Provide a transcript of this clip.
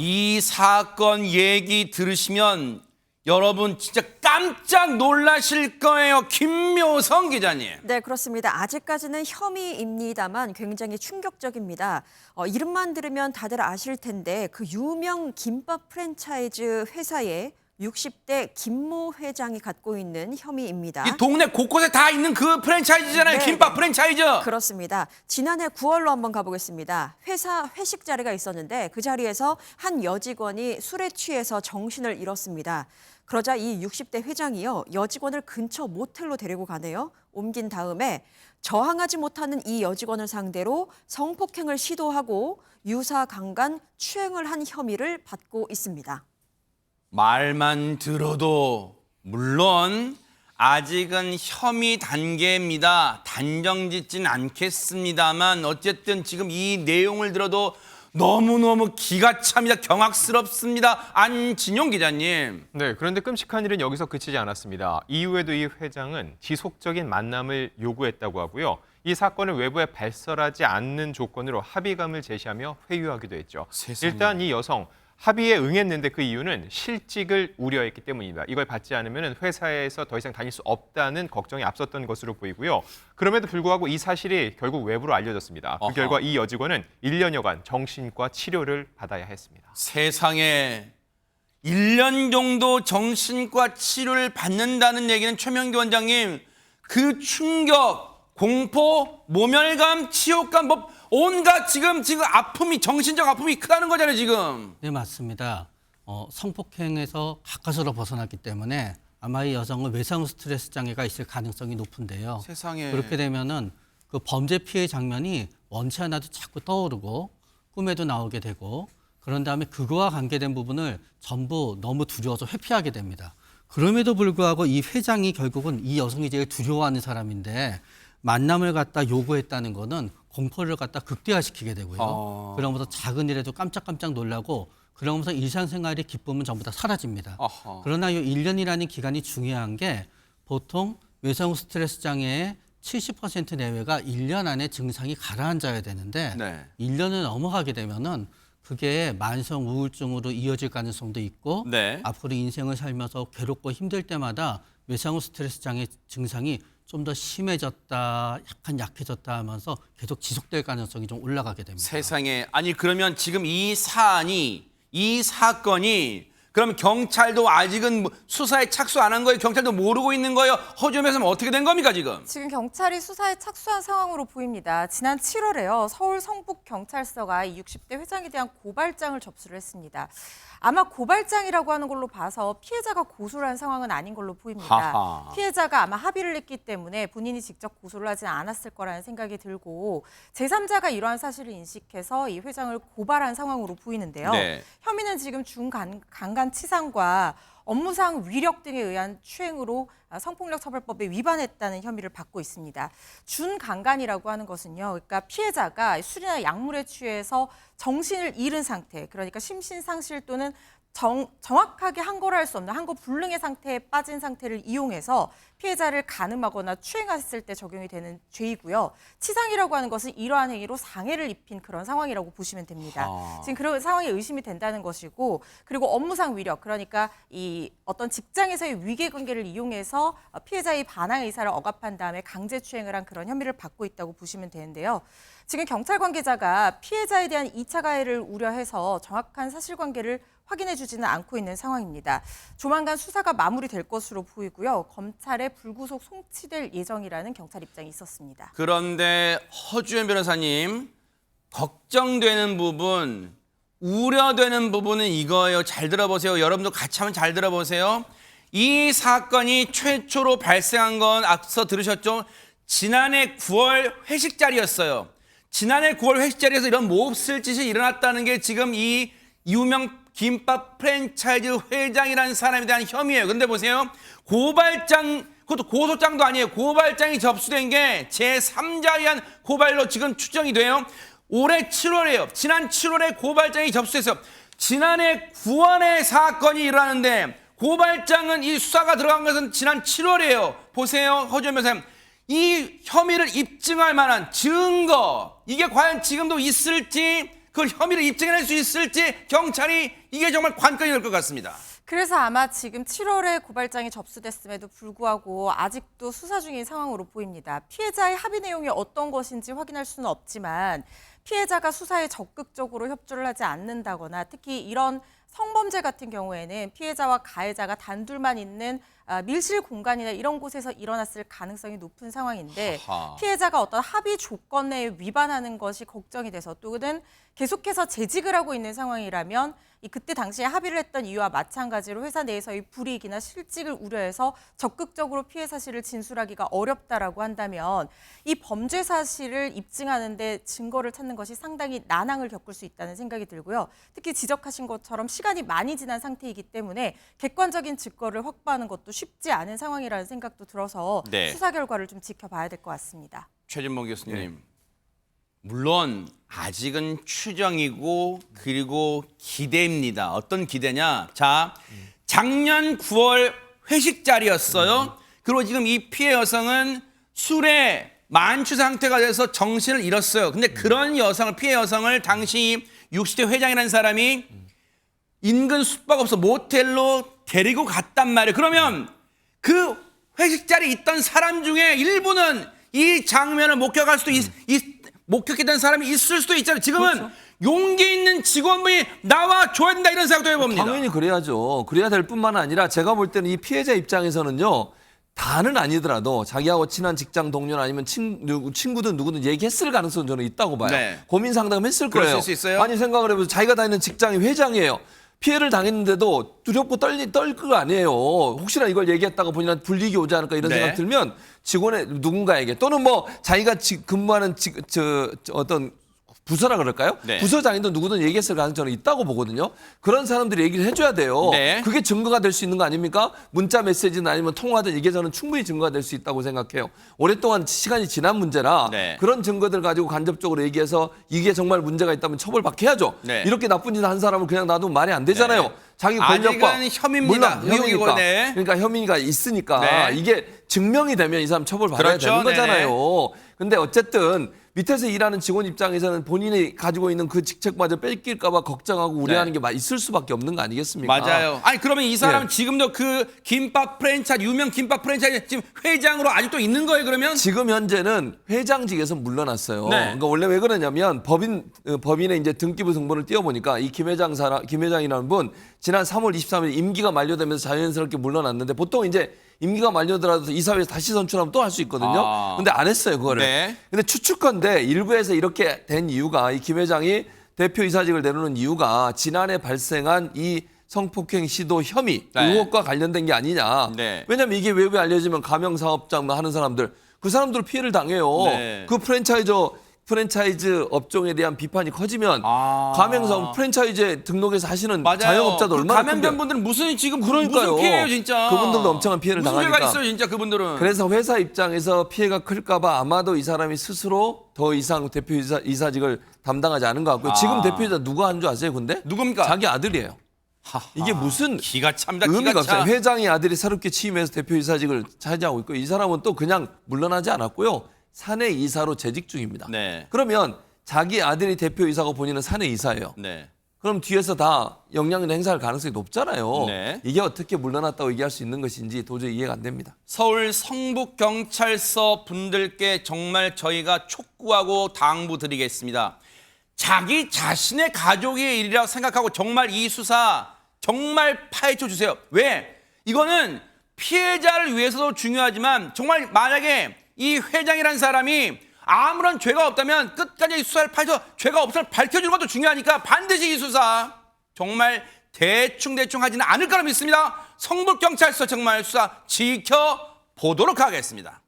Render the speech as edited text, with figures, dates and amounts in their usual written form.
이 사건 얘기 들으시면 여러분 진짜 깜짝 놀라실 거예요. 김묘성 기자님. 네, 그렇습니다. 아직까지는 혐의입니다만 굉장히 충격적입니다. 이름만 들으면 다들 아실 텐데 그 유명 김밥 프랜차이즈 회사의 60대 김모 회장이 갖고 있는 혐의입니다. 이 동네 곳곳에 다 있는 그 프랜차이즈잖아요. 네, 김밥 네. 프랜차이즈. 그렇습니다. 지난해 9월로 한번 가보겠습니다. 회사 회식 자리가 있었는데 그 자리에서 한 여직원이 술에 취해서 정신을 잃었습니다. 그러자 이 60대 회장이요, 여직원을 근처 모텔로 데리고 가네요. 옮긴 다음에 저항하지 못하는 이 여직원을 상대로 성폭행을 시도하고 유사강간 추행을 한 혐의를 받고 있습니다. 말만 들어도 물론 아직은 혐의 단계입니다. 단정짓진 않겠습니다만 어쨌든 지금 이 내용을 들어도 너무너무 기가 찹니다. 경악스럽습니다. 안진용 기자님. 네, 그런데 끔찍한 일은 여기서 그치지 않았습니다. 이후에도 이 회장은 지속적인 만남을 요구했다고 하고요. 이 사건을 외부에 발설하지 않는 조건으로 합의감을 제시하며 회유하기도 했죠. 세상에. 일단 이 여성 합의에 응했는데 그 이유는 실직을 우려했기 때문입니다. 이걸 받지 않으면 회사에서 더 이상 다닐 수 없다는 걱정이 앞섰던 것으로 보이고요. 그럼에도 불구하고 이 사실이 결국 외부로 알려졌습니다. 그 어허. 결과 이 여직원은 1년여간 정신과 치료를 받아야 했습니다. 세상에 1년 정도 정신과 치료를 받는다는 얘기는 최명기 원장님, 그 충격, 공포, 모멸감, 치욕감, 뭐 온갖 지금 아픔이, 정신적 아픔이 크다는 거잖아요, 지금. 네, 맞습니다. 성폭행에서 가까스로 벗어났기 때문에 아마 이 여성은 외상 스트레스 장애가 있을 가능성이 높은데요. 세상에. 그렇게 되면은 그 범죄 피해 장면이 원치 않아도 자꾸 떠오르고 꿈에도 나오게 되고 그런 다음에 그거와 관계된 부분을 전부 너무 두려워서 회피하게 됩니다. 그럼에도 불구하고 이 회장이 결국은 이 여성이 제일 두려워하는 사람인데 만남을 갖다 요구했다는 거는 공포를 갖다 극대화시키게 되고요. 그러면서 작은 일에도 깜짝깜짝 놀라고 그러면서 일상생활의 기쁨은 전부 다 사라집니다. 어허. 그러나 이 1년이라는 기간이 중요한 게 보통 외상 스트레스 장애의 70% 내외가 1년 안에 증상이 가라앉아야 되는데 네. 1년을 넘어가게 되면은 그게 만성 우울증으로 이어질 가능성도 있고 네. 앞으로 인생을 살면서 괴롭고 힘들 때마다 외상 스트레스 장애 증상이 좀 더 심해졌다, 약간 약해졌다 하면서 계속 지속될 가능성이 좀 올라가게 됩니다. 세상에. 아니 그러면 지금 이 사건이 그럼 경찰도 아직은 수사에 착수 안 한 거예요? 경찰도 모르고 있는 거예요? 허점에서는 어떻게 된 겁니까 지금? 지금 경찰이 수사에 착수한 상황으로 보입니다. 지난 7월에요. 서울 성북경찰서가 이 60대 회장에 대한 고발장을 접수를 했습니다. 아마 고발장이라고 하는 걸로 봐서 피해자가 고소를 한 상황은 아닌 걸로 보입니다. 하하. 피해자가 아마 합의를 했기 때문에 본인이 직접 고소를 하진 않았을 거라는 생각이 들고 제3자가 이러한 사실을 인식해서 이 회장을 고발한 상황으로 보이는데요. 네. 혐의는 지금 중강간 치상과 업무상 위력 등에 의한 추행으로 성폭력처벌법에 위반했다는 혐의를 받고 있습니다. 준강간이라고 하는 것은요, 그러니까 피해자가 술이나 약물에 취해서 정신을 잃은 상태, 그러니까 심신상실 또는 정확하게 항거를 할 수 없는 항거 불능의 상태에 빠진 상태를 이용해서 피해자를 간음하거나 추행했을 때 적용이 되는 죄이고요. 치상이라고 하는 것은 이러한 행위로 상해를 입힌 그런 상황이라고 보시면 됩니다. 지금 그런 상황이 의심이 된다는 것이고, 그리고 업무상 위력, 그러니까 이 어떤 직장에서의 위계관계를 이용해서 피해자의 반항 의사를 억압한 다음에 강제 추행을 한 그런 혐의를 받고 있다고 보시면 되는데요. 지금 경찰 관계자가 피해자에 대한 2차 가해를 우려해서 정확한 사실관계를 확인해주지는 않고 있는 상황입니다. 조만간 수사가 마무리될 것으로 보이고요. 검찰에 불구속 송치될 예정이라는 경찰 입장이 있었습니다. 그런데 허주연 변호사님, 걱정되는 부분, 우려되는 부분은 이거예요. 잘 들어보세요. 여러분도 같이 한번 잘 들어보세요. 이 사건이 최초로 발생한 건 앞서 들으셨죠? 지난해 9월 회식 자리였어요. 지난해 9월 회식 자리에서 이런 몹쓸 짓이 일어났다는 게 지금 이 유명 김밥 프랜차이즈 회장이라는 사람에 대한 혐의예요. 그런데 보세요. 고발장, 그것도 고소장도 아니에요. 고발장이 접수된 게 제3자에 의한 고발로 지금 추정이 돼요. 올해 7월이에요. 지난 7월에 고발장이 접수됐어요. 지난해 9월에 사건이 일어나는데 고발장은 이 수사가 들어간 것은 지난 7월이에요. 보세요. 허주연 변호사님. 이 혐의를 입증할 만한 증거, 이게 과연 지금도 있을지 그 혐의를 입증해낼 수 있을지 경찰이 이게 정말 관건이 될 것 같습니다. 그래서 아마 지금 7월에 고발장이 접수됐음에도 불구하고 아직도 수사 중인 상황으로 보입니다. 피해자의 합의 내용이 어떤 것인지 확인할 수는 없지만 피해자가 수사에 적극적으로 협조를 하지 않는다거나 특히 이런 성범죄 같은 경우에는 피해자와 가해자가 단둘만 있는 밀실 공간이나 이런 곳에서 일어났을 가능성이 높은 상황인데 하하. 피해자가 어떤 합의 조건 내에 위반하는 것이 걱정이 돼서 또는 계속해서 재직을 하고 있는 상황이라면 그때 당시에 합의를 했던 이유와 마찬가지로 회사 내에서의 불이익이나 실직을 우려해서 적극적으로 피해 사실을 진술하기가 어렵다라고 한다면 이 범죄 사실을 입증하는 데 증거를 찾는 것이 상당히 난항을 겪을 수 있다는 생각이 들고요. 특히 지적하신 것처럼 시간이 많이 지난 상태이기 때문에 객관적인 증거를 확보하는 것도 쉽지 않은 상황이라는 생각도 들어서 네. 수사 결과를 좀 지켜봐야 될 것 같습니다. 최진봉 교수님, 물론 아직은 추정이고 그리고 기대입니다. 어떤 기대냐? 자, 작년 9월 회식 자리였어요. 그리고 지금 이 피해 여성은 술에 만취 상태가 돼서 정신을 잃었어요. 근데 그런 여성을, 피해 여성을 당시 60대 회장이라는 사람이 인근 숙박업소 모텔로 데리고 갔단 말이에요. 그러면 그 회식 자리에 있던 사람 중에 일부는 이 장면을 목격할 수도 목격했던 사람이 있을 수도 있잖아요. 지금은 용기 있는 직원분이 나와 줘야 된다 이런 생각도 해봅니다. 당연히 그래야죠. 그래야 될 뿐만 아니라 제가 볼 때는 이 피해자 입장에서는요. 다는 아니더라도 자기하고 친한 직장 동료나 아니면 친구든 누구든 얘기했을 가능성은 저는 있다고 봐요. 네. 고민 상담했을 그럴 거예요. 수 있어요? 아니 생각을 해보세요. 자기가 다니는 직장이 회장이에요. 피해를 당했는데도 두렵고 떨 거 아니에요. 혹시나 이걸 얘기했다가 본인한테 불이익이 오지 않을까 이런 네. 생각 들면 직원의 누군가에게 또는 뭐 자기가 근무하는 어떤 부서라 그럴까요? 네. 부서장이든 누구든 얘기했을 가능성이 있다고 보거든요. 그런 사람들이 얘기를 해줘야 돼요. 네. 그게 증거가 될 수 있는 거 아닙니까? 문자 메시지나 아니면 통화든 이게 저는 충분히 증거가 될 수 있다고 생각해요. 오랫동안 시간이 지난 문제라 네. 그런 증거들 가지고 간접적으로 얘기해서 이게 정말 문제가 있다면 처벌받게 해야죠. 네. 이렇게 나쁜 짓 한 사람을 그냥 놔두면 말이 안 되잖아요. 네. 자기 권력과 아직은 혐의입니다. 물론 혐의니까. 의혹이고, 네. 그러니까 혐의가 있으니까 네. 이게 증명이 되면 이 사람 처벌받아야 그렇죠. 되는 거잖아요. 네네. 근데 어쨌든 밑에서 일하는 직원 입장에서는 본인이 가지고 있는 그 직책마저 뺏길까 봐 걱정하고 우려하는 게 있을 수밖에 없는 거 아니겠습니까? 맞아요. 아니 그러면 이 사람은 예. 지금도 그 김밥 프랜차이즈, 유명 김밥 프랜차이즈 지금 회장으로 아직도 있는 거예요, 그러면? 지금 현재는 회장직에서 물러났어요. 네. 그러니까 원래 왜 그러냐면 법인의 이제 등기부 등본을 띄워보니까 이 김 회장이라는 분 지난 3월 23일 임기가 만료되면서 자연스럽게 물러났는데 보통 이제 임기가 만료되더라도 이사회에서 다시 선출하면 또 할 수 있거든요. 아. 근데 안 했어요, 그거를. 네. 근데 추측컨대 일부에서 이렇게 된 이유가 이 김 회장이 대표이사직을 내놓는 이유가 지난해 발생한 이 성폭행 시도 혐의 네. 의혹과 관련된 게 아니냐. 네. 왜냐하면 이게 외부에 알려지면 가명사업장 하는 사람들 그 사람들 피해를 당해요. 네. 그 프랜차이즈 업종에 대한 비판이 커지면 아. 가맹사업 프랜차이즈에 등록해서 하시는 맞아요. 자영업자도 그 얼마나 감염된 큰데. 분들은 무슨 지금 그러니까요. 무슨 피해예요, 진짜. 그분들도 엄청난 피해를 무슨 당하니까. 죄가 있어요, 진짜 그분들은. 그래서 회사 입장에서 피해가 클까 봐 아마도 이 사람이 스스로 더 이상 대표이사직을 담당하지 않은 것 같고요. 아. 지금 대표이사 누가 한 줄 아세요, 근데? 누굽니까? 자기 아들이에요. 이게 무슨 기가 참다, 의미가 기가 차. 없어요. 회장의 아들이 새롭게 취임해서 대표이사직을 차지하고 있고 이 사람은 또 그냥 물러나지 않았고요. 사내 이사로 재직 중입니다. 네. 그러면 자기 아들이 대표이사고 본인은 사내 이사예요. 네. 그럼 뒤에서 다 영향을 행사할 가능성이 높잖아요. 네. 이게 어떻게 물러났다고 얘기할 수 있는 것인지 도저히 이해가 안 됩니다. 서울 성북경찰서 분들께 정말 저희가 촉구하고 당부드리겠습니다. 자기 자신의 가족의 일이라고 생각하고 정말 이 수사 정말 파헤쳐 주세요. 왜? 이거는 피해자를 위해서도 중요하지만 정말 만약에 이 회장이라는 사람이 아무런 죄가 없다면 끝까지 수사를 파헤쳐 죄가 없음을 밝혀주는 것도 중요하니까 반드시 이 수사 정말 대충 하지는 않을 거라 믿습니다. 성북경찰서 정말 수사 지켜보도록 하겠습니다.